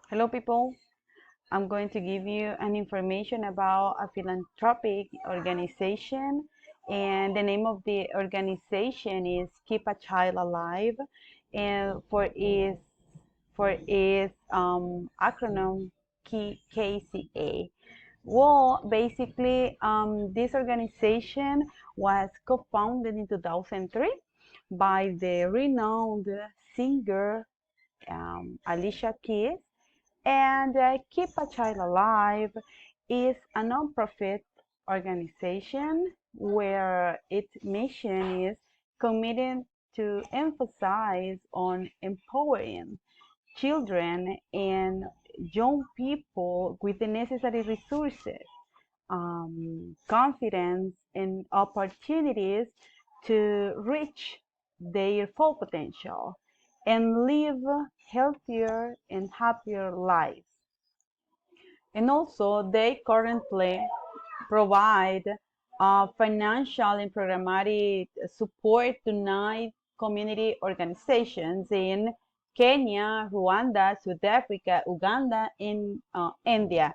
Hello, people. I'm going to give you an information about a philanthropic organization, and the name of the organization is Keep a Child Alive, and for its acronym KCA. Well, basically, this organization was co-founded in 2003 by the renowned singer Alicia Keys, and Keep a Child Alive is a nonprofit organization where its mission is committed to emphasize on empowering children and young people with the necessary resources, confidence, and opportunities to reach their full potential and live healthier and happier lives. And also, they currently provide financial and programmatic support to 9 community organizations in Kenya, Rwanda, South Africa, Uganda, and India.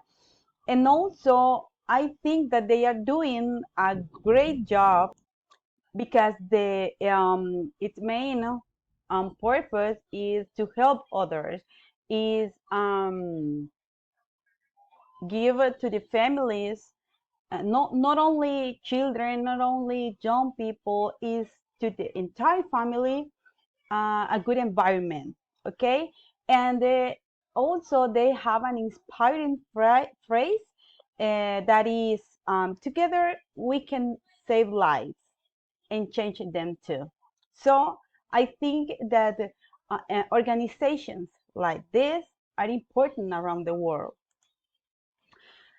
And also, I think that they are doing a great job because its main purpose is to help others, is give to the families, not only children, not only young people, is to the entire family a good environment. Okay, and also they have an inspiring phrase that is, together we can save lives and change them too. So I think that organizations like this are important around the world.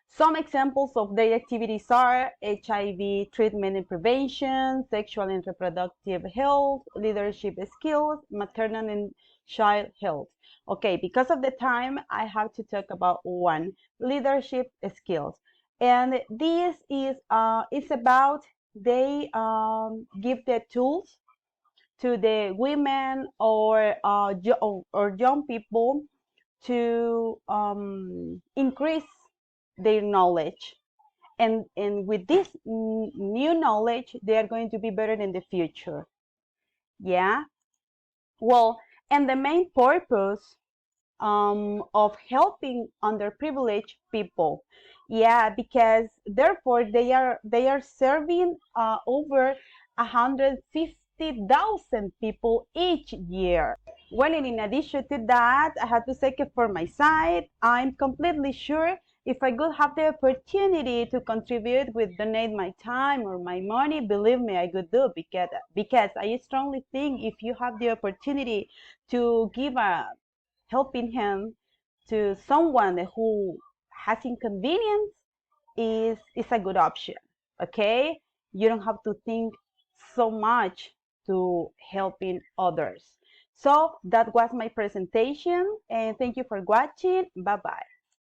Some examples of their activities are HIV treatment and prevention, sexual and reproductive health, leadership skills, maternal and child health. Okay, because of the time, I have to talk about one, leadership skills. And this is it's about they give the tools to the women or young people to increase their knowledge, and with this new knowledge they are going to be better in the future. Yeah, well, and the main purpose of helping underprivileged people. Yeah, because therefore they are serving over 150,000 people each year. Well, and in addition to that, I have to say it for my side. I'm completely sure if I could have the opportunity to contribute with donate my time or my money, believe me, I could do, because I strongly think if you have the opportunity to give a helping hand to someone who has inconvenience, is a good option. Okay, you don't have to think so much to helping others. So that was my presentation, and thank you for watching. Bye bye.